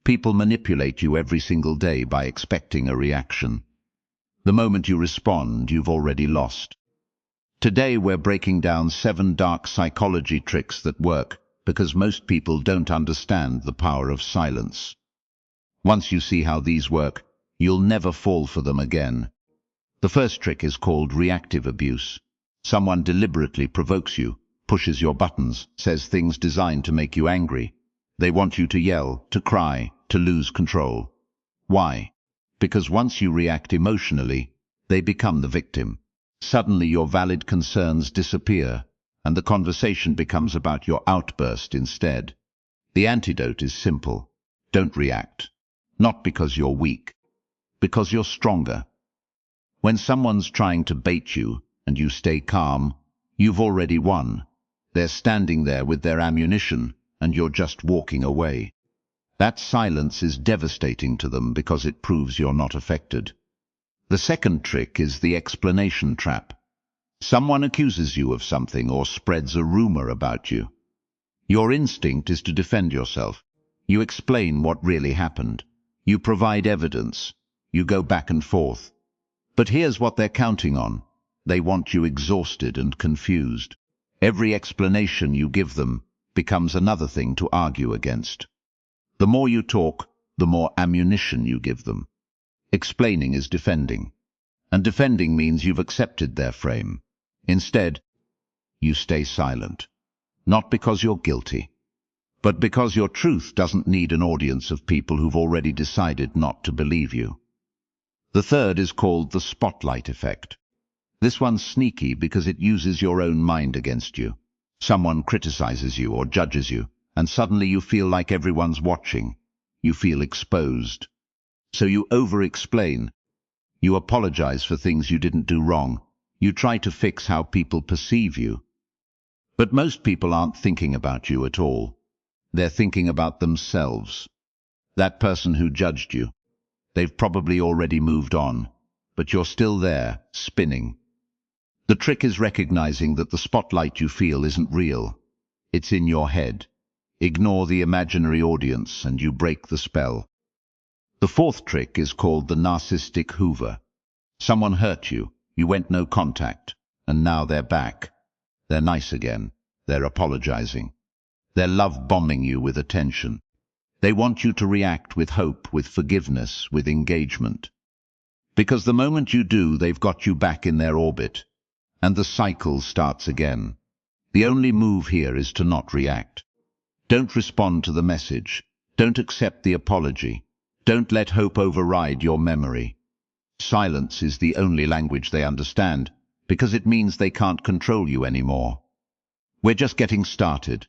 People manipulate you every single day by expecting a reaction. The moment you respond, you've already lost. Today we're breaking down 7 dark psychology tricks that work because most people don't understand the power of silence. Once you see how these work, you'll never fall for them again. The first trick is called reactive abuse. Someone deliberately provokes you, pushes your buttons, says things designed to make you angry. They want you to yell, to cry, to lose control. Why? Because once you react emotionally, they become the victim. Suddenly your valid concerns disappear, and the conversation becomes about your outburst instead. The antidote is simple. Don't react. Not because you're weak, because you're stronger. When someone's trying to bait you, and you stay calm, you've already won. They're standing there with their ammunition, and you're just walking away. That silence is devastating to them because it proves you're not affected. The second trick is the explanation trap. Someone accuses you of something or spreads a rumor about you. Your instinct is to defend yourself. You explain what really happened. You provide evidence. You go back and forth. But here's what they're counting on. They want you exhausted and confused. Every explanation you give them becomes another thing to argue against. The more you talk, the more ammunition you give them. Explaining is defending. And defending means you've accepted their frame. Instead, you stay silent. Not because you're guilty, but because your truth doesn't need an audience of people who've already decided not to believe you. The third is called the spotlight effect. This one's sneaky because it uses your own mind against you. Someone criticizes you or judges you, and suddenly you feel like everyone's watching. You feel exposed. So you over-explain. You apologize for things you didn't do wrong. You try to fix how people perceive you. But most people aren't thinking about you at all. They're thinking about themselves. That person who judged you. They've probably already moved on, but you're still there, spinning. The trick is recognizing that the spotlight you feel isn't real. It's in your head. Ignore the imaginary audience and you break the spell. The fourth trick is called the narcissistic Hoover. Someone hurt you, you went no contact, and now they're back. They're nice again. They're apologizing. They're love-bombing you with attention. They want you to react with hope, with forgiveness, with engagement. Because the moment you do, they've got you back in their orbit, and the cycle starts again. The only move here is to not react. Don't respond to the message. Don't accept the apology. Don't let hope override your memory. Silence is the only language they understand, because it means they can't control you anymore. We're just getting started.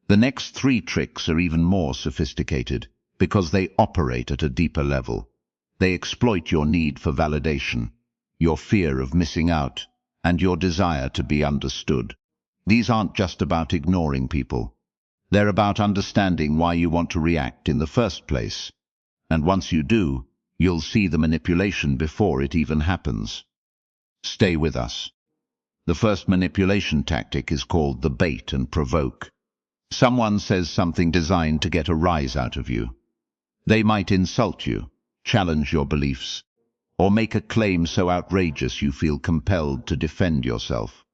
The next 3 tricks are even more sophisticated, because they operate at a deeper level. They exploit your need for validation, your fear of missing out, and your desire to be understood. These aren't just about ignoring people. They're about understanding why you want to react in the first place. And once you do, you'll see the manipulation before it even happens. Stay with us. The first manipulation tactic is called the bait and provoke. Someone says something designed to get a rise out of you. They might insult you, challenge your beliefs, or make a claim so outrageous you feel compelled to defend yourself.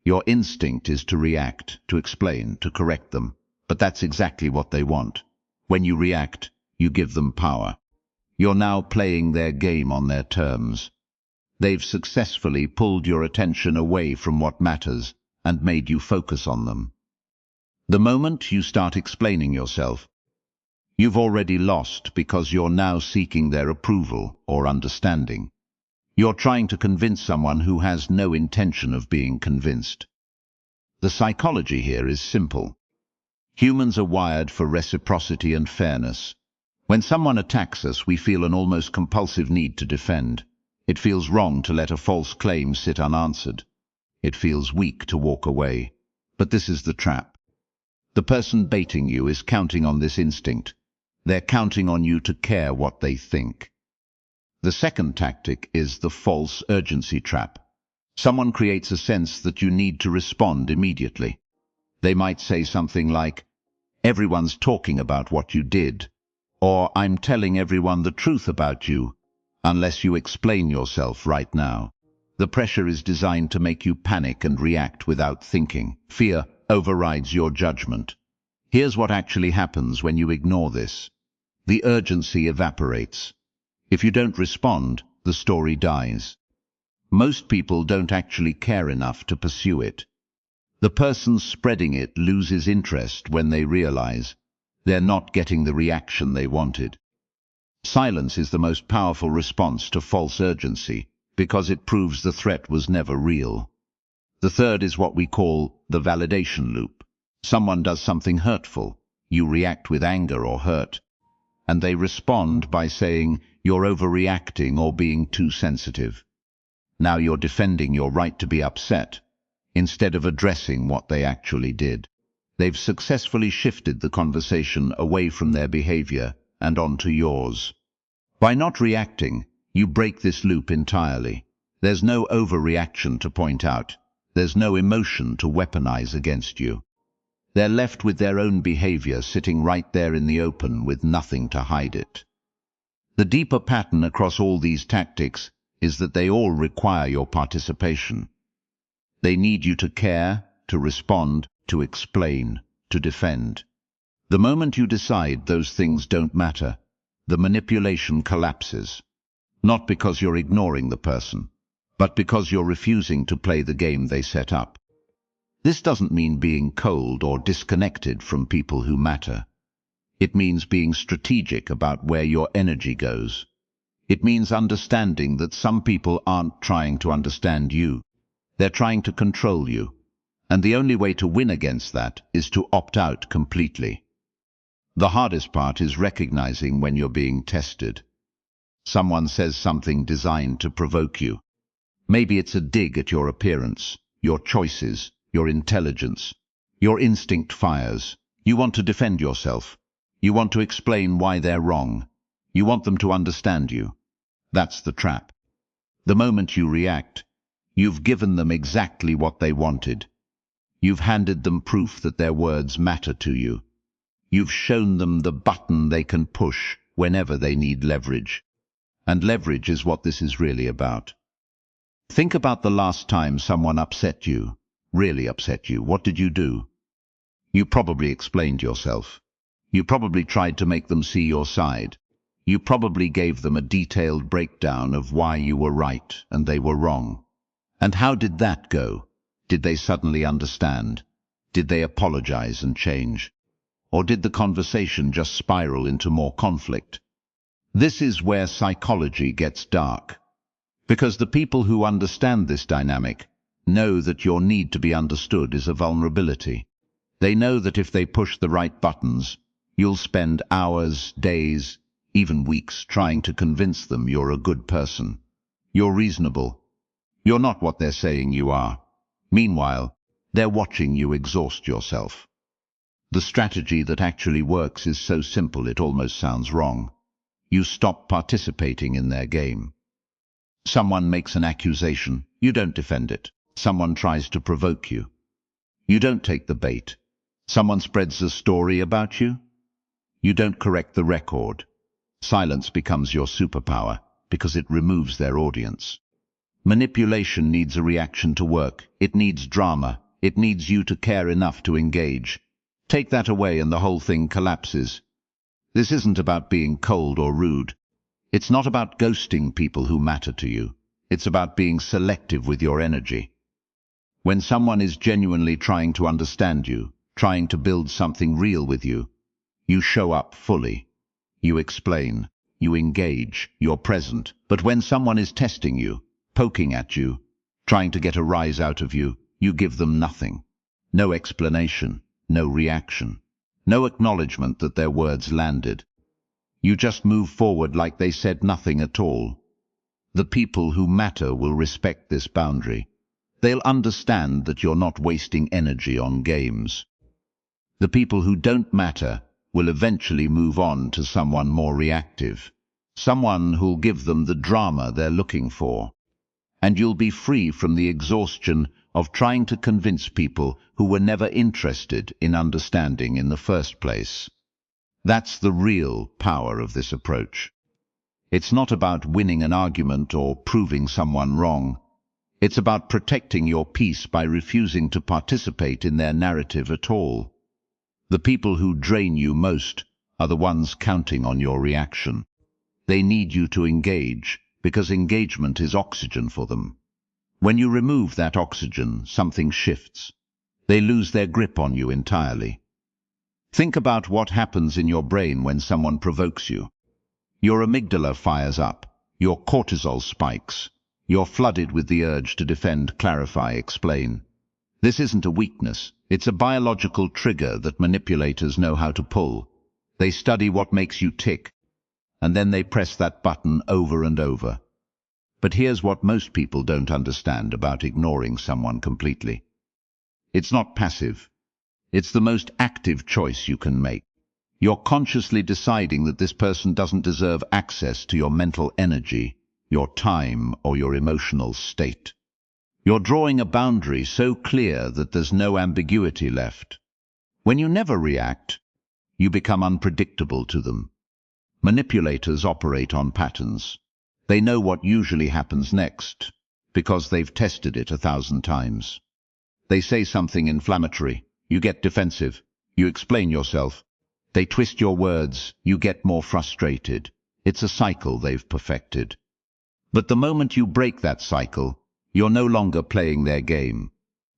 Your instinct is to react, to explain, to correct them, but that's exactly what they want. When you react, you give them power. You're now playing their game on their terms. They've successfully pulled your attention away from what matters and made you focus on them. The moment you start explaining yourself, you've already lost because you're now seeking their approval or understanding. You're trying to convince someone who has no intention of being convinced. The psychology here is simple. Humans are wired for reciprocity and fairness. When someone attacks us, we feel an almost compulsive need to defend. It feels wrong to let a false claim sit unanswered. It feels weak to walk away. But this is the trap. The person baiting you is counting on this instinct. They're counting on you to care what they think. The second tactic is the false urgency trap. Someone creates a sense that you need to respond immediately. They might say something like, "Everyone's talking about what you did," or I'm telling everyone the truth about you, unless you explain yourself right now. The pressure is designed to make you panic and react without thinking. Fear overrides your judgment. Here's what actually happens when you ignore this. The urgency evaporates. If you don't respond, the story dies. Most people don't actually care enough to pursue it. The person spreading it loses interest when they realize they're not getting the reaction they wanted. Silence is the most powerful response to false urgency because it proves the threat was never real. The third is what we call the validation loop. Someone does something hurtful. You react with anger or hurt, and they respond by saying you're overreacting or being too sensitive. Now you're defending your right to be upset, instead of addressing what they actually did. They've successfully shifted the conversation away from their behavior and onto yours. By not reacting, you break this loop entirely. There's no overreaction to point out. There's no emotion to weaponize against you. They're left with their own behavior sitting right there in the open with nothing to hide it. The deeper pattern across all these tactics is that they all require your participation. They need you to care, to respond, to explain, to defend. The moment you decide those things don't matter, the manipulation collapses. Not because you're ignoring the person, but because you're refusing to play the game they set up. This doesn't mean being cold or disconnected from people who matter. It means being strategic about where your energy goes. It means understanding that some people aren't trying to understand you. They're trying to control you. And the only way to win against that is to opt out completely. The hardest part is recognizing when you're being tested. Someone says something designed to provoke you. Maybe it's a dig at your appearance, your choices, your intelligence. Your instinct fires. You want to defend yourself. You want to explain why they're wrong. You want them to understand you. That's the trap. The moment you react, you've given them exactly what they wanted. You've handed them proof that their words matter to you. You've shown them the button they can push whenever they need leverage. And leverage is what this is really about. Think about the last time someone upset you, really upset you. What did you do? You probably explained yourself. You probably tried to make them see your side. You probably gave them a detailed breakdown of why you were right and they were wrong. And how did that go? Did they suddenly understand? Did they apologize and change? Or did the conversation just spiral into more conflict? This is where psychology gets dark. Because the people who understand this dynamic know that your need to be understood is a vulnerability. They know that if they push the right buttons, you'll spend hours, days, even weeks trying to convince them you're a good person. You're reasonable. You're not what they're saying you are. Meanwhile, they're watching you exhaust yourself. The strategy that actually works is so simple it almost sounds wrong. You stop participating in their game. Someone makes an accusation, you don't defend it. Someone tries to provoke you. You don't take the bait. Someone spreads a story about you. You don't correct the record. Silence becomes your superpower because it removes their audience. Manipulation needs a reaction to work. It needs drama. It needs you to care enough to engage. Take that away and the whole thing collapses. This isn't about being cold or rude. It's not about ghosting people who matter to you. It's about being selective with your energy. When someone is genuinely trying to understand you, trying to build something real with you, you show up fully. You explain. You engage. You're present. But when someone is testing you, poking at you, trying to get a rise out of you, you give them nothing. No explanation. No reaction. No acknowledgement that their words landed. You just move forward like they said nothing at all. The people who matter will respect this boundary. They'll understand that you're not wasting energy on games. The people who don't matter will eventually move on to someone more reactive. Someone who'll give them the drama they're looking for. And you'll be free from the exhaustion of trying to convince people who were never interested in understanding in the first place. That's the real power of this approach. It's not about winning an argument or proving someone wrong. It's about protecting your peace by refusing to participate in their narrative at all. The people who drain you most are the ones counting on your reaction. They need you to engage, because engagement is oxygen for them. When you remove that oxygen, something shifts. They lose their grip on you entirely. Think about what happens in your brain when someone provokes you. Your amygdala fires up, your cortisol spikes. You're flooded with the urge to defend, clarify, explain. This isn't a weakness. It's a biological trigger that manipulators know how to pull. They study what makes you tick, and then they press that button over and over. But here's what most people don't understand about ignoring someone completely. It's not passive. It's the most active choice you can make. You're consciously deciding that this person doesn't deserve access to your mental energy, your time, or your emotional state. You're drawing a boundary so clear that there's no ambiguity left. When you never react, you become unpredictable to them. Manipulators operate on patterns. They know what usually happens next, because they've tested it 1,000 times. They say something inflammatory. You get defensive. You explain yourself. They twist your words. You get more frustrated. It's a cycle they've perfected. But the moment you break that cycle, you're no longer playing their game.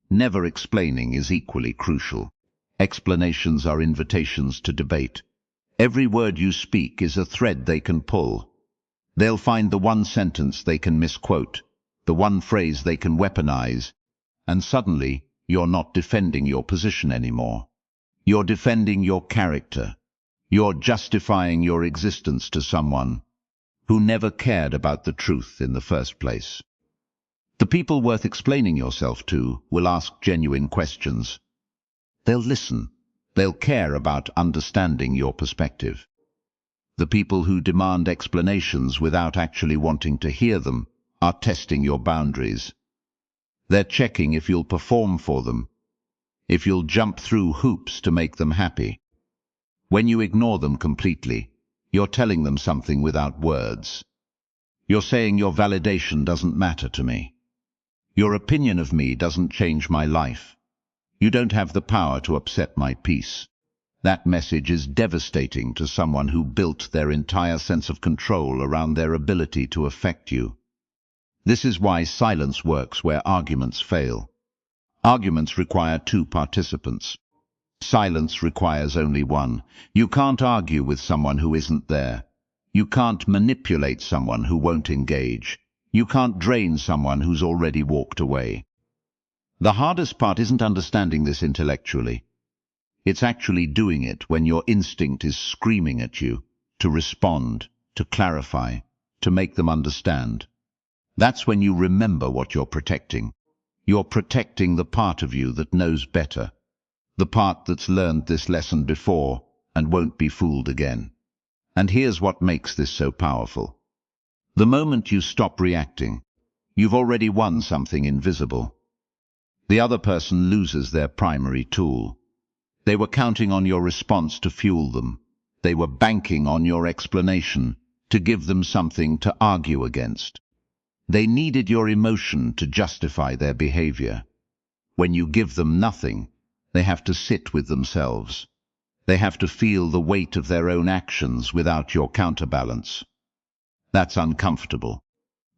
Never explaining is equally crucial. Explanations are invitations to debate. Every word you speak is a thread they can pull. They'll find the one sentence they can misquote, the one phrase they can weaponize, and suddenly you're not defending your position anymore. You're defending your character. You're justifying your existence to someone who never cared about the truth in the first place. The people worth explaining yourself to will ask genuine questions. They'll listen. They'll care about understanding your perspective. The people who demand explanations without actually wanting to hear them are testing your boundaries. They're checking if you'll perform for them, if you'll jump through hoops to make them happy. When you ignore them completely, you're telling them something without words. You're saying your validation doesn't matter to me. Your opinion of me doesn't change my life. You don't have the power to upset my peace. That message is devastating to someone who built their entire sense of control around their ability to affect you. This is why silence works where arguments fail. Arguments require two participants. Silence requires only one. You can't argue with someone who isn't there. You can't manipulate someone who won't engage. You can't drain someone who's already walked away. The hardest part isn't understanding this intellectually. It's actually doing it when your instinct is screaming at you to respond, to clarify, to make them understand. That's when you remember what you're protecting. You're protecting the part of you that knows better, the part that's learned this lesson before and won't be fooled again. And here's what makes this so powerful. The moment you stop reacting, you've already won something invisible. The other person loses their primary tool. They were counting on your response to fuel them. They were banking on your explanation to give them something to argue against. They needed your emotion to justify their behavior. When you give them nothing, they have to sit with themselves. They have to feel the weight of their own actions without your counterbalance. That's uncomfortable.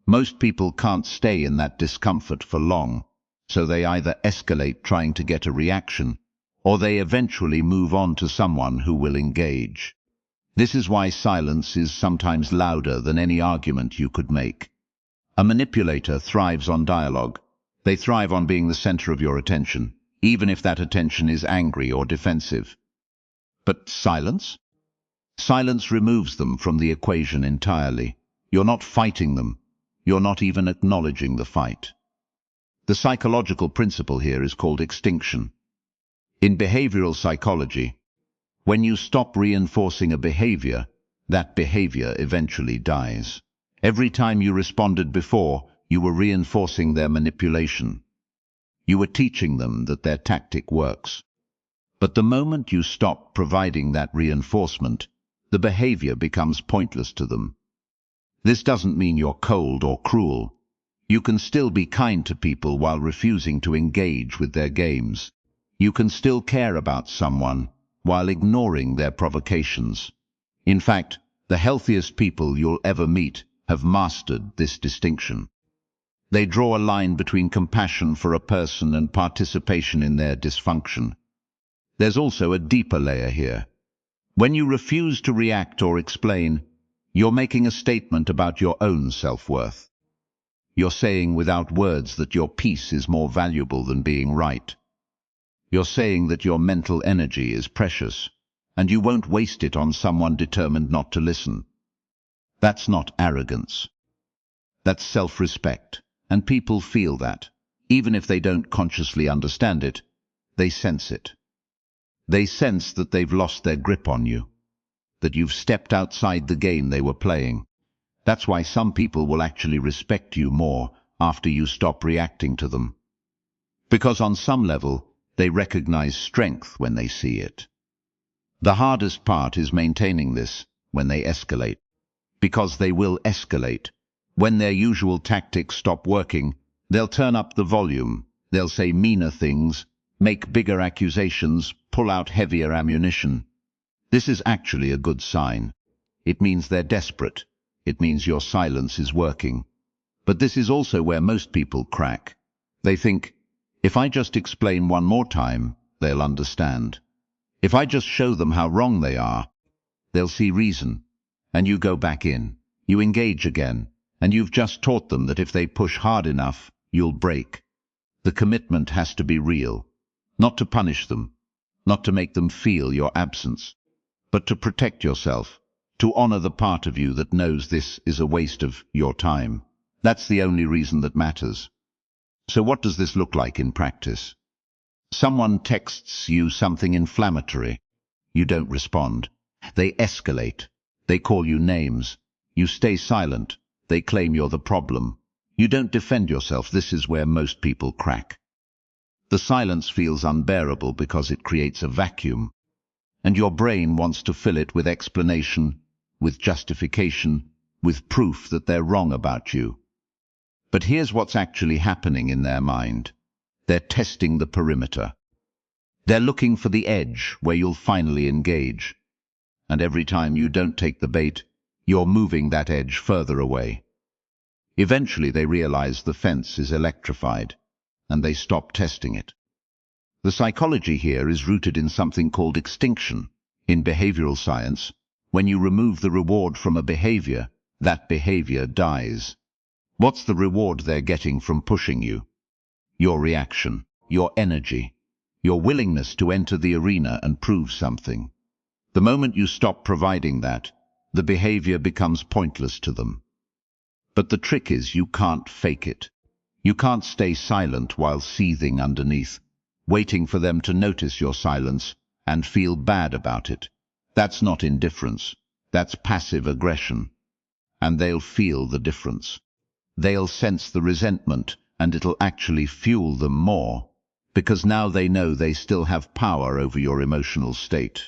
Most people can't stay in that discomfort for long, so they either escalate trying to get a reaction, or they eventually move on to someone who will engage. This is why silence is sometimes louder than any argument you could make. A manipulator thrives on dialogue. They thrive on being the center of your attention, even if that attention is angry or defensive. But silence? Silence removes them from the equation entirely. You're not fighting them. You're not even acknowledging the fight. The psychological principle here is called extinction. In behavioral psychology, when you stop reinforcing a behavior, that behavior eventually dies. Every time you responded before, you were reinforcing their manipulation. You were teaching them that their tactic works. But the moment you stop providing that reinforcement, the behavior becomes pointless to them. This doesn't mean you're cold or cruel. You can still be kind to people while refusing to engage with their games. You can still care about someone while ignoring their provocations. In fact, the healthiest people you'll ever meet have mastered this distinction. They draw a line between compassion for a person and participation in their dysfunction. There's also a deeper layer here. When you refuse to react or explain, you're making a statement about your own self-worth. You're saying without words that your peace is more valuable than being right. You're saying that your mental energy is precious, and you won't waste it on someone determined not to listen. That's not arrogance. That's self-respect, and people feel that. Even if they don't consciously understand it, they sense it. They sense that they've lost their grip on you, that you've stepped outside the game they were playing. That's why some people will actually respect you more after you stop reacting to them. Because on some level, they recognize strength when they see it. The hardest part is maintaining this when they escalate. Because they will escalate. When their usual tactics stop working, they'll turn up the volume. They'll say meaner things, make bigger accusations, pull out heavier ammunition. This is actually a good sign. It means they're desperate. It means your silence is working. But this is also where most people crack. They think, if I just explain one more time, they'll understand. If I just show them how wrong they are, they'll see reason. And you go back in. You engage again. And you've just taught them that if they push hard enough, you'll break. The commitment has to be real. Not to punish them. Not to make them feel your absence. But to protect yourself. To honor the part of you that knows this is a waste of your time. That's the only reason that matters. So what does this look like in practice? Someone texts you something inflammatory. You don't respond. They escalate. They call you names. You stay silent. They claim you're the problem. You don't defend yourself. This is where most people crack. The silence feels unbearable because it creates a vacuum. And your brain wants to fill it with explanation, with justification, with proof that they're wrong about you. But here's what's actually happening in their mind. They're testing the perimeter. They're looking for the edge where you'll finally engage. And every time you don't take the bait, you're moving that edge further away. Eventually they realize the fence is electrified, and they stop testing it. The psychology here is rooted in something called extinction. In behavioral science, when you remove the reward from a behavior, that behavior dies. What's the reward they're getting from pushing you? Your reaction, your energy, your willingness to enter the arena and prove something. The moment you stop providing that, the behavior becomes pointless to them. But the trick is you can't fake it. You can't stay silent while seething underneath, waiting for them to notice your silence and feel bad about it. That's not indifference. That's passive aggression. And they'll feel the difference. They'll sense the resentment, and it'll actually fuel them more, because now they know they still have power over your emotional state.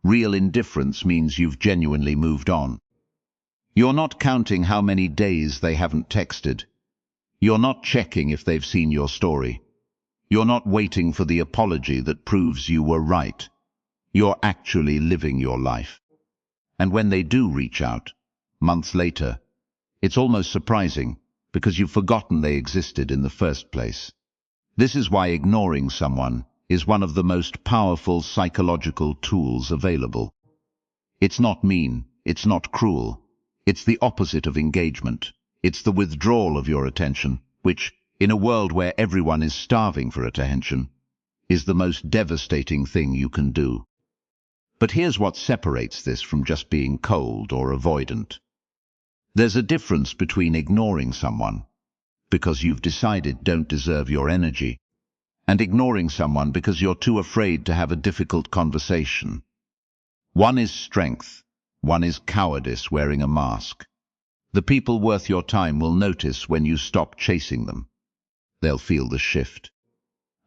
Real indifference means you've genuinely moved on. You're not counting how many days they haven't texted. You're not checking if they've seen your story. You're not waiting for the apology that proves you were right. You're actually living your life. And when they do reach out, months later, it's almost surprising because you've forgotten they existed in the first place. This is why ignoring someone is one of the most powerful psychological tools available. It's not mean, it's not cruel, it's the opposite of engagement. It's the withdrawal of your attention, which, in a world where everyone is starving for attention, is the most devastating thing you can do. But here's what separates this from just being cold or avoidant. There's a difference between ignoring someone because you've decided don't deserve your energy, and ignoring someone because you're too afraid to have a difficult conversation. One is strength, one is cowardice wearing a mask. The people worth your time will notice when you stop chasing them. They'll feel the shift.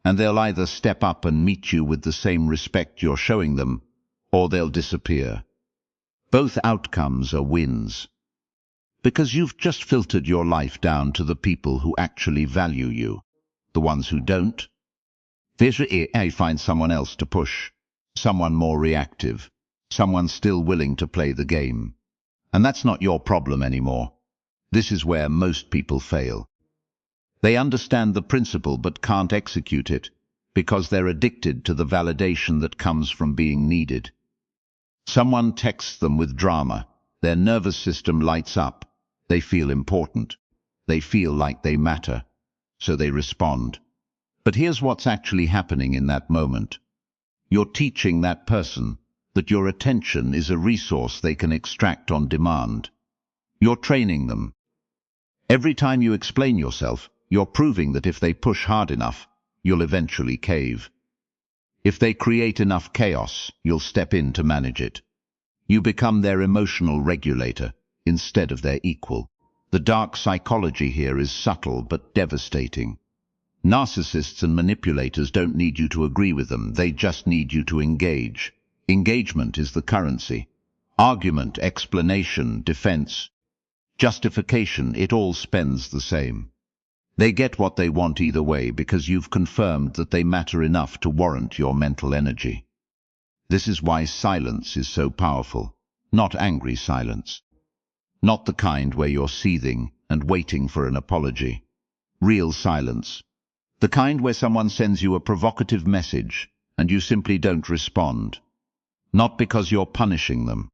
and they'll either step up and meet you with the same respect you're showing them, or they'll disappear. Both outcomes are wins, because you've just filtered your life down to the people who actually value you. The ones who don't, I find someone else to push, someone more reactive, someone still willing to play the game. And that's not your problem anymore. This is where most people fail. They understand the principle but can't execute it because they're addicted to the validation that comes from being needed. Someone texts them with drama, their nervous system lights up, they feel important, they feel like they matter, so they respond. But here's what's actually happening in that moment. You're teaching that person that your attention is a resource they can extract on demand. You're training them. Every time you explain yourself, you're proving that if they push hard enough, you'll eventually cave. If they create enough chaos, you'll step in to manage it. You become their emotional regulator instead of their equal. The dark psychology here is subtle but devastating. Narcissists and manipulators don't need you to agree with them, they just need you to engage. Engagement is the currency. Argument, explanation, defense, justification, it all spends the same. They get what they want either way because you've confirmed that they matter enough to warrant your mental energy. This is why silence is so powerful. Not angry silence. Not the kind where you're seething and waiting for an apology. Real silence. The kind where someone sends you a provocative message and you simply don't respond. Not because you're punishing them,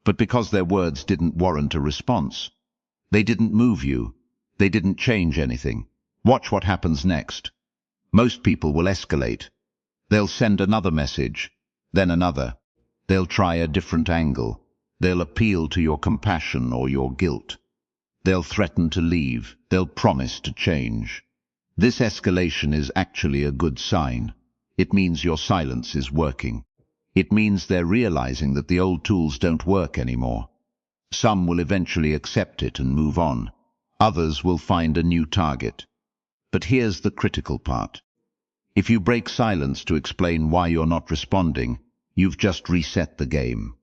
but because their words didn't warrant a response. They didn't move you. They didn't change anything. Watch what happens next. Most people will escalate. They'll send another message, then another. They'll try a different angle. They'll appeal to your compassion or your guilt. They'll threaten to leave. They'll promise to change. This escalation is actually a good sign. It means your silence is working. It means they're realizing that the old tools don't work anymore. Some will eventually accept it and move on. Others will find a new target. But here's the critical part. If you break silence to explain why you're not responding, you've just reset the game.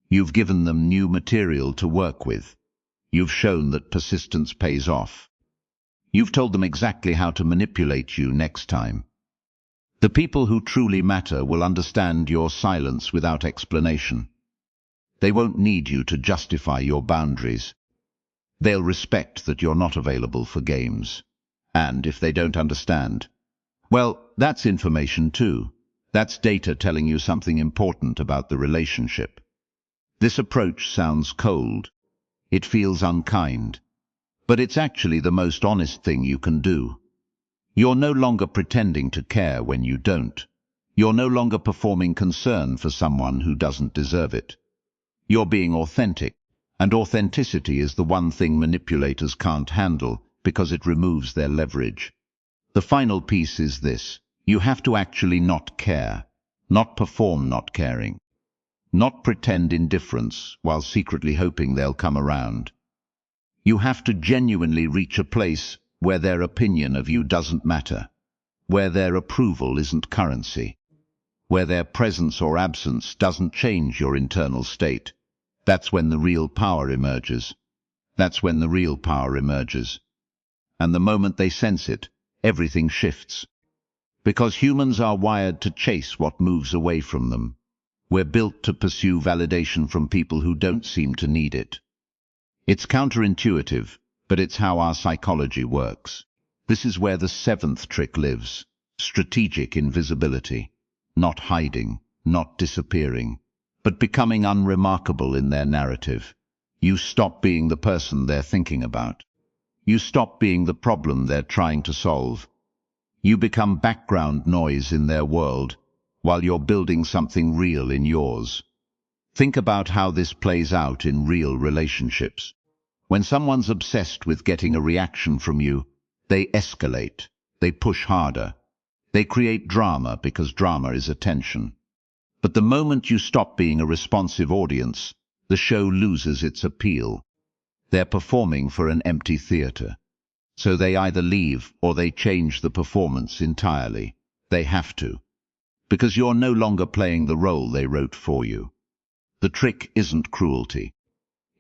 You've given them new material to work with. You've shown that persistence pays off. You've told them exactly how to manipulate you next time. The people who truly matter will understand your silence without explanation. They won't need you to justify your boundaries. They'll respect that you're not available for games. And if they don't understand, well, that's information too. That's data telling you something important about the relationship. This approach sounds cold. It feels unkind. But it's actually the most honest thing you can do. You're no longer pretending to care when you don't. You're no longer performing concern for someone who doesn't deserve it. You're being authentic. And authenticity is the one thing manipulators can't handle because it removes their leverage. The final piece is this. You have to actually not care, not perform not caring, not pretend indifference while secretly hoping they'll come around. You have to genuinely reach a place where their opinion of you doesn't matter, where their approval isn't currency, where their presence or absence doesn't change your internal state. That's when the real power emerges. That's when the real power emerges. And the moment they sense it, everything shifts. Because humans are wired to chase what moves away from them. We're built to pursue validation from people who don't seem to need it. It's counterintuitive, but it's how our psychology works. This is where the seventh trick lives. Strategic invisibility. Not hiding, not disappearing, but becoming unremarkable in their narrative. You stop being the person they're thinking about. You stop being the problem they're trying to solve. You become background noise in their world, while you're building something real in yours. Think about how this plays out in real relationships. When someone's obsessed with getting a reaction from you, they escalate, they push harder, they create drama because drama is attention. But the moment you stop being a responsive audience, the show loses its appeal. They're performing for an empty theater. So they either leave or they change the performance entirely. They have to, because you're no longer playing the role they wrote for you. The trick isn't cruelty.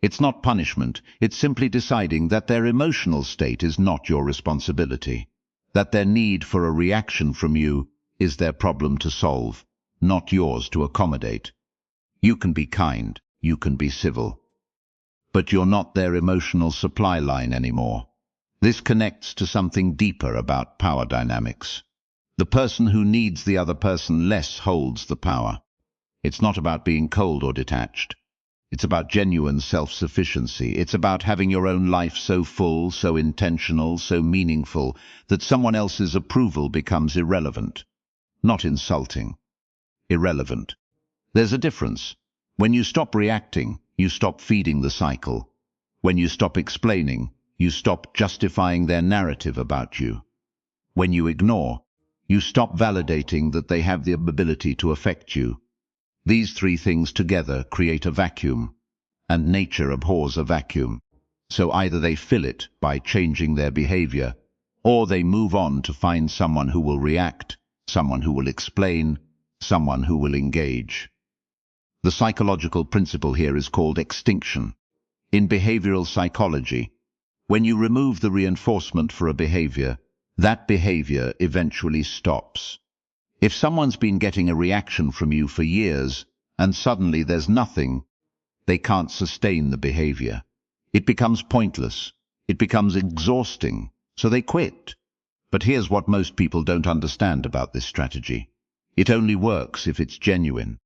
It's not punishment. It's simply deciding that their emotional state is not your responsibility, that their need for a reaction from you is their problem to solve, not yours to accommodate. You can be kind, you can be civil, but you're not their emotional supply line anymore. This connects to something deeper about power dynamics. The person who needs the other person less holds the power. It's not about being cold or detached. It's about genuine self-sufficiency. It's about having your own life so full, so intentional, so meaningful, that someone else's approval becomes irrelevant. Not insulting. Irrelevant. There's a difference. When you stop reacting, you stop feeding the cycle. When you stop explaining, you stop justifying their narrative about you. When you ignore, you stop validating that they have the ability to affect you. These three things together create a vacuum, and nature abhors a vacuum. So either they fill it by changing their behavior, or they move on to find someone who will react, someone who will explain, someone who will engage. The psychological principle here is called extinction. In behavioral psychology, when you remove the reinforcement for a behavior, that behavior eventually stops. If someone's been getting a reaction from you for years, and suddenly there's nothing, they can't sustain the behavior. It becomes pointless. It becomes exhausting, so they quit. But here's what most people don't understand about this strategy. It only works if it's genuine.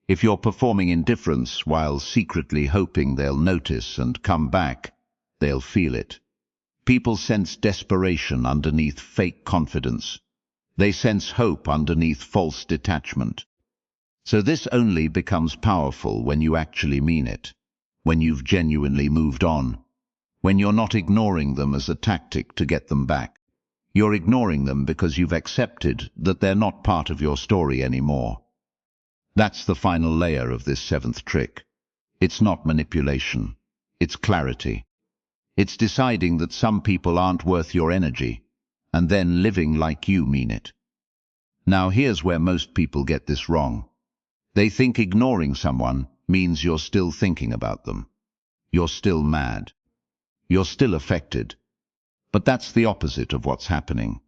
If you're performing indifference while secretly hoping they'll notice and come back, they'll feel it. People sense desperation underneath fake confidence. They sense hope underneath false detachment. So this only becomes powerful when you actually mean it, when you've genuinely moved on, when you're not ignoring them as a tactic to get them back. You're ignoring them because you've accepted that they're not part of your story anymore. That's the final layer of this seventh trick. It's not manipulation. It's clarity. It's deciding that some people aren't worth your energy, and then living like you mean it. Now here's where most people get this wrong. They think ignoring someone means you're still thinking about them. You're still mad. You're still affected. But that's the opposite of what's happening.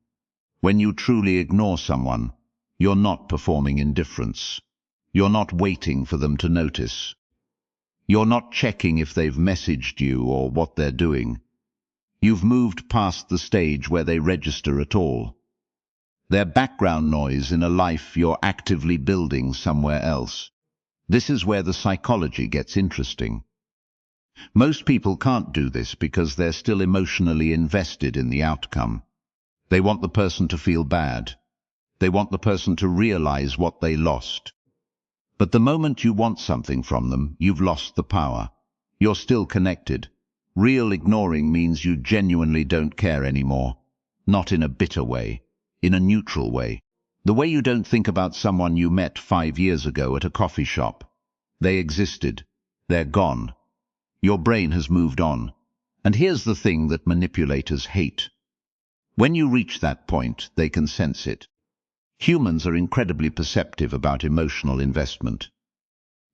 When you truly ignore someone, you're not performing indifference. You're not waiting for them to notice. You're not checking if they've messaged you or what they're doing. You've moved past the stage where they register at all. They're background noise in a life you're actively building somewhere else. This is where the psychology gets interesting. Most people can't do this because they're still emotionally invested in the outcome. They want the person to feel bad. They want the person to realize what they lost. But the moment you want something from them, you've lost the power. You're still connected. Real ignoring means you genuinely don't care anymore. Not in a bitter way, in a neutral way. The way you don't think about someone you met 5 years ago at a coffee shop. They existed. They're gone. Your brain has moved on. And here's the thing that manipulators hate. When you reach that point, they can sense it. Humans are incredibly perceptive about emotional investment.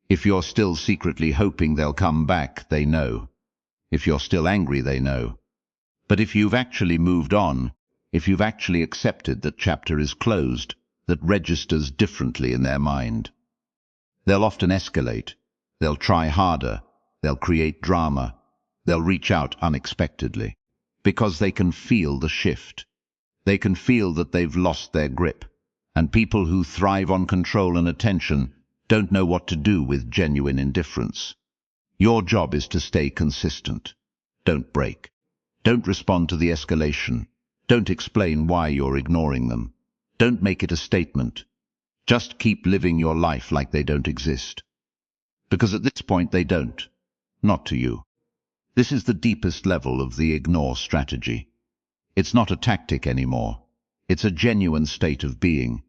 If you're still secretly hoping they'll come back, they know. If you're still angry, they know. But if you've actually moved on, if you've actually accepted that chapter is closed, that registers differently in their mind, they'll often escalate. They'll try harder. They'll create drama. They'll reach out unexpectedly. Because they can feel the shift. They can feel that they've lost their grip. And people who thrive on control and attention don't know what to do with genuine indifference. Your job is to stay consistent. Don't break. Don't respond to the escalation. Don't explain why you're ignoring them. Don't make it a statement. Just keep living your life like they don't exist. Because at this point they don't. Not to you. This is the deepest level of the ignore strategy. It's not a tactic anymore. It's a genuine state of being.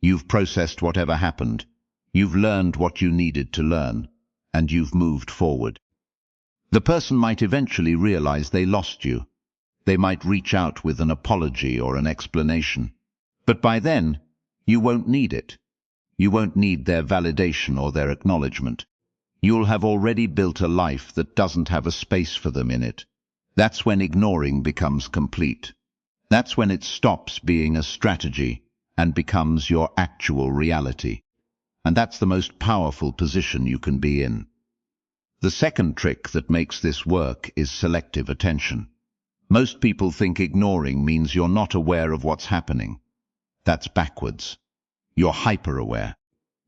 You've processed whatever happened. You've learned what you needed to learn. And you've moved forward. The person might eventually realize they lost you. They might reach out with an apology or an explanation. But by then, You won't need it. You won't need their validation or their acknowledgement. You'll have already built a life that doesn't have a space for them in it. That's when ignoring becomes complete. That's when it stops being a strategy and becomes your actual reality. And that's the most powerful position you can be in. The second trick that makes this work is selective attention. Most people think ignoring means you're not aware of what's happening. That's backwards. You're hyper-aware.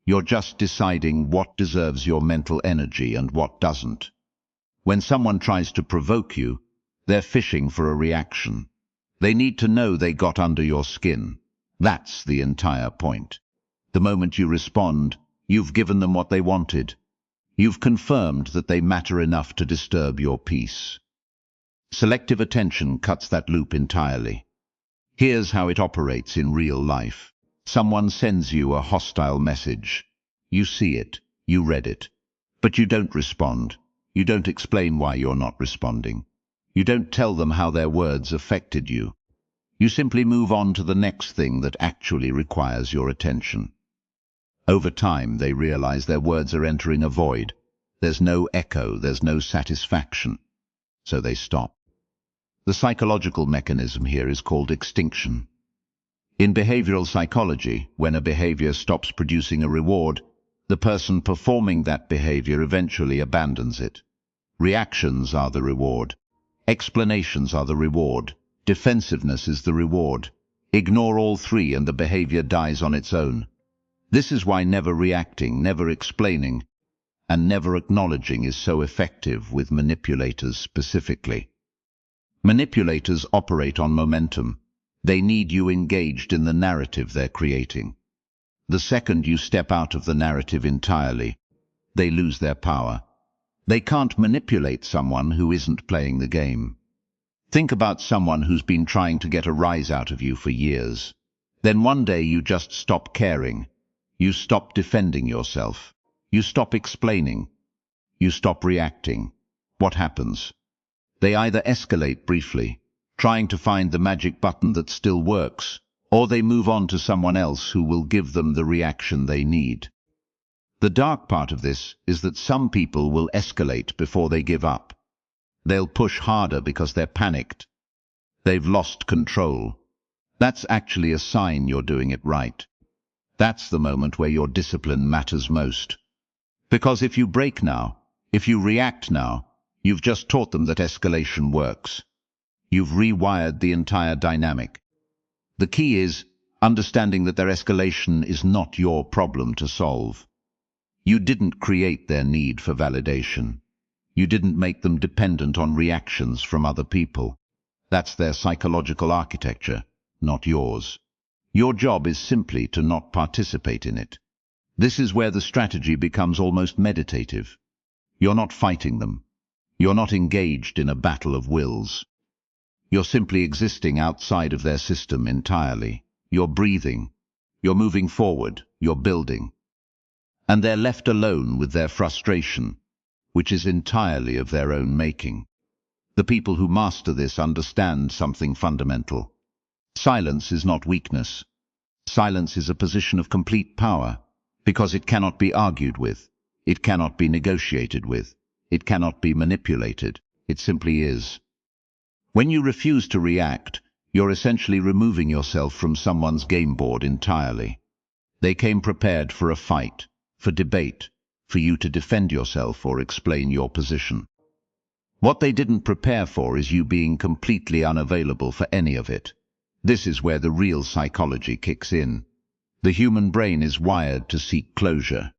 You're just deciding what deserves your mental energy and what doesn't. When someone tries to provoke you, they're fishing for a reaction. They need to know they got under your skin. That's the entire point. The moment you respond, you've given them what they wanted. You've confirmed that they matter enough to disturb your peace. Selective attention cuts that loop entirely. Here's how it operates in real life. Someone sends you a hostile message. You see it, you read it, but you don't respond. You don't explain why you're not responding. You don't tell them how their words affected you. You simply move on to the next thing that actually requires your attention. Over time, they realize their words are entering a void. There's no echo, there's no satisfaction. So they stop. The psychological mechanism here is called extinction. In behavioral psychology, when a behavior stops producing a reward, the person performing that behavior eventually abandons it. Reactions are the reward. Explanations are the reward. Defensiveness is the reward. Ignore all three and the behavior dies on its own. This is why never reacting, never explaining, and never acknowledging is so effective with manipulators specifically. Manipulators operate on momentum. They need you engaged in the narrative they're creating. The second you step out of the narrative entirely, they lose their power. They can't manipulate someone who isn't playing the game. Think about someone who's been trying to get a rise out of you for years. Then one day you just stop caring. You stop defending yourself. You stop explaining. You stop reacting. What happens? They either escalate briefly, trying to find the magic button that still works, or they move on to someone else who will give them the reaction they need. The dark part of this is that some people will escalate before they give up. They'll push harder because they're panicked. They've lost control. That's actually a sign you're doing it right. That's the moment where your discipline matters most. Because if you break now, if you react now, you've just taught them that escalation works. You've rewired the entire dynamic. The key is understanding that their escalation is not your problem to solve. You didn't create their need for validation. You didn't make them dependent on reactions from other people. That's their psychological architecture, not yours. Your job is simply to not participate in it. This is where the strategy becomes almost meditative. You're not fighting them. You're not engaged in a battle of wills. You're simply existing outside of their system entirely. You're breathing. You're moving forward. You're building. And they're left alone with their frustration, which is entirely of their own making. The people who master this understand something fundamental. Silence is not weakness. Silence is a position of complete power, because it cannot be argued with. It cannot be negotiated with. It cannot be manipulated. It simply is. When you refuse to react, you're essentially removing yourself from someone's game board entirely. They came prepared for a fight, for debate, for you to defend yourself or explain your position. What they didn't prepare for is you being completely unavailable for any of it. This is where the real psychology kicks in. The human brain is wired to seek closure.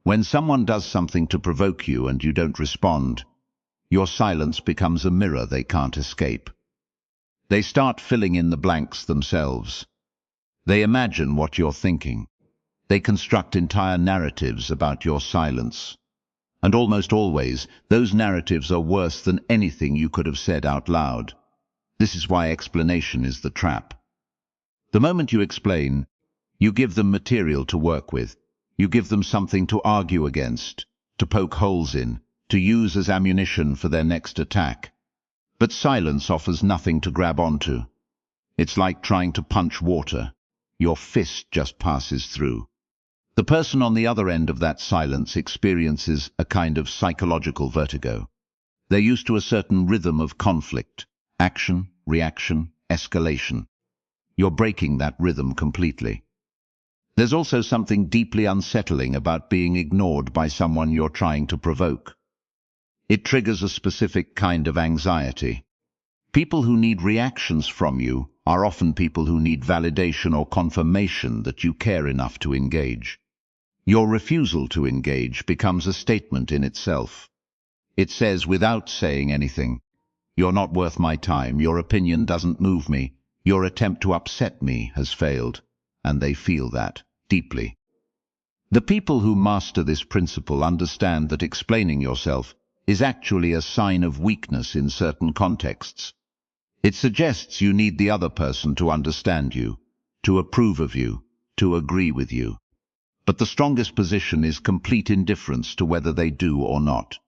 When someone does something to provoke you and you don't respond, your silence becomes a mirror they can't escape. They start filling in the blanks themselves. They imagine what you're thinking. They construct entire narratives about your silence. And almost always, those narratives are worse than anything you could have said out loud. This is why explanation is the trap. The moment you explain, you give them material to work with. You give them something to argue against, to poke holes in, to use as ammunition for their next attack. But silence offers nothing to grab onto. It's like trying to punch water. Your fist just passes through. The person on the other end of that silence experiences a kind of psychological vertigo. They're used to a certain rhythm of conflict, action, reaction, escalation. You're breaking that rhythm completely. There's also something deeply unsettling about being ignored by someone you're trying to provoke. It triggers a specific kind of anxiety. People who need reactions from you are often people who need validation or confirmation that you care enough to engage. Your refusal to engage becomes a statement in itself. It says, without saying anything, "You're not worth my time, your opinion doesn't move me, your attempt to upset me has failed," and they feel that deeply. The people who master this principle understand that explaining yourself is actually a sign of weakness in certain contexts. It suggests you need the other person to understand you, to approve of you, to agree with you. But the strongest position is complete indifference to whether they do or not.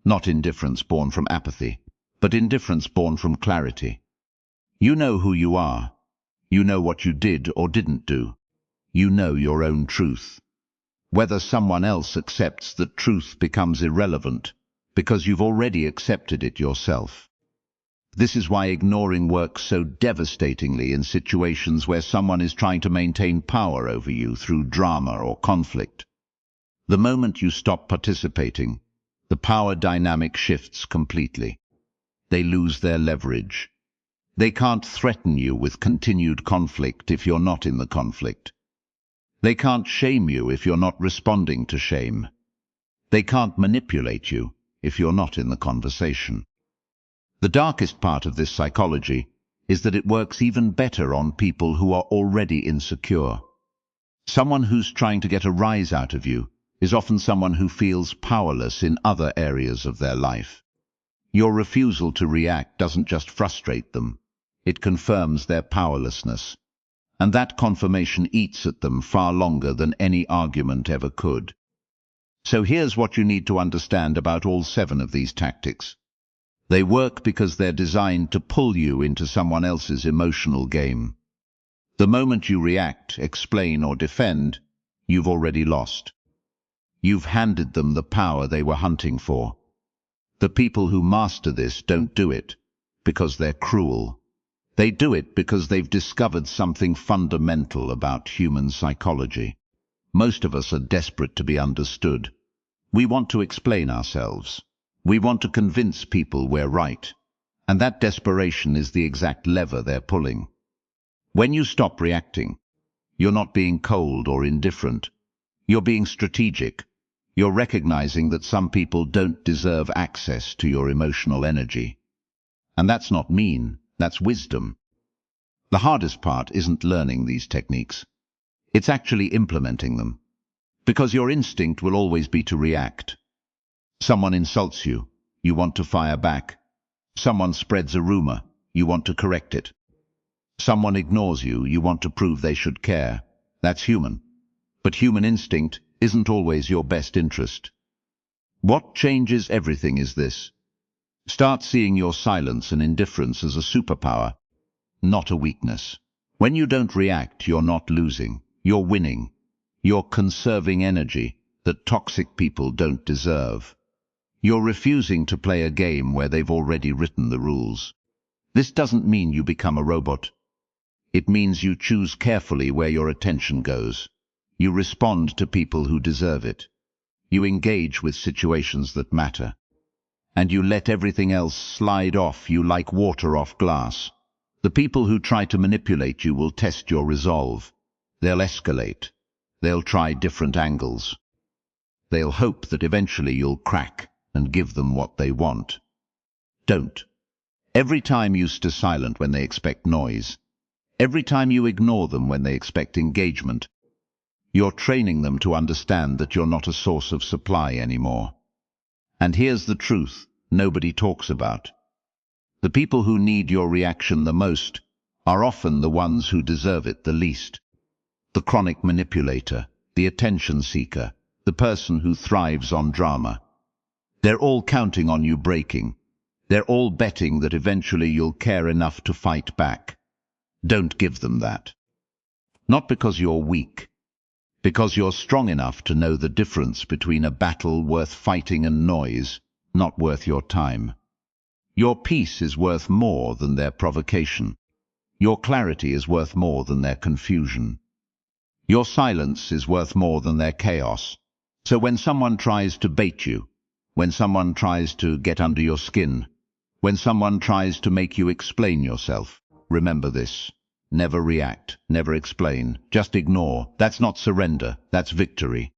Not indifference born from apathy, but indifference born from clarity. You know who you are. You know what you did or didn't do. You know your own truth. Whether someone else accepts that truth becomes irrelevant, because you've already accepted it yourself. This is why ignoring works so devastatingly in situations where someone is trying to maintain power over you through drama or conflict. The moment you stop participating, the power dynamic shifts completely. They lose their leverage. They can't threaten you with continued conflict if you're not in the conflict. They can't shame you if you're not responding to shame. They can't manipulate you if you're not in the conversation. The darkest part of this psychology is that it works even better on people who are already insecure. Someone who's trying to get a rise out of you is often someone who feels powerless in other areas of their life. Your refusal to react doesn't just frustrate them, it confirms their powerlessness. And that confirmation eats at them far longer than any argument ever could. So here's what you need to understand about all 7 of these tactics. They work because they're designed to pull you into someone else's emotional game. The moment you react, explain, or defend, you've already lost. You've handed them the power they were hunting for. The people who master this don't do it because they're cruel. They do it because they've discovered something fundamental about human psychology. Most of us are desperate to be understood. We want to explain ourselves. We want to convince people we're right. And that desperation is the exact lever they're pulling. When you stop reacting, you're not being cold or indifferent. You're being strategic. You're recognizing that some people don't deserve access to your emotional energy. And that's not mean, that's wisdom. The hardest part isn't learning these techniques. It's actually implementing them. Because your instinct will always be to react. Someone insults you, you want to fire back. Someone spreads a rumor, you want to correct it. Someone ignores you, you want to prove they should care. That's human. But human instinct isn't always your best interest. What changes everything is this. Start seeing your silence and indifference as a superpower, not a weakness. When you don't react, you're not losing. You're winning. You're conserving energy that toxic people don't deserve. You're refusing to play a game where they've already written the rules. This doesn't mean you become a robot. It means you choose carefully where your attention goes. You respond to people who deserve it. You engage with situations that matter. And you let everything else slide off you like water off glass. The people who try to manipulate you will test your resolve. They'll escalate. They'll try different angles. They'll hope that eventually you'll crack and give them what they want. Don't. Every time you stay silent when they expect noise, every time you ignore them when they expect engagement, you're training them to understand that you're not a source of supply anymore. And here's the truth nobody talks about. The people who need your reaction the most are often the ones who deserve it the least. The chronic manipulator, the attention seeker, the person who thrives on drama. They're all counting on you breaking. They're all betting that eventually you'll care enough to fight back. Don't give them that. Not because you're weak, because you're strong enough to know the difference between a battle worth fighting and noise not worth your time. Your peace is worth more than their provocation. Your clarity is worth more than their confusion. Your silence is worth more than their chaos. So when someone tries to bait you, when someone tries to get under your skin, when someone tries to make you explain yourself, remember this. Never react, never explain, just ignore. That's not surrender, that's victory.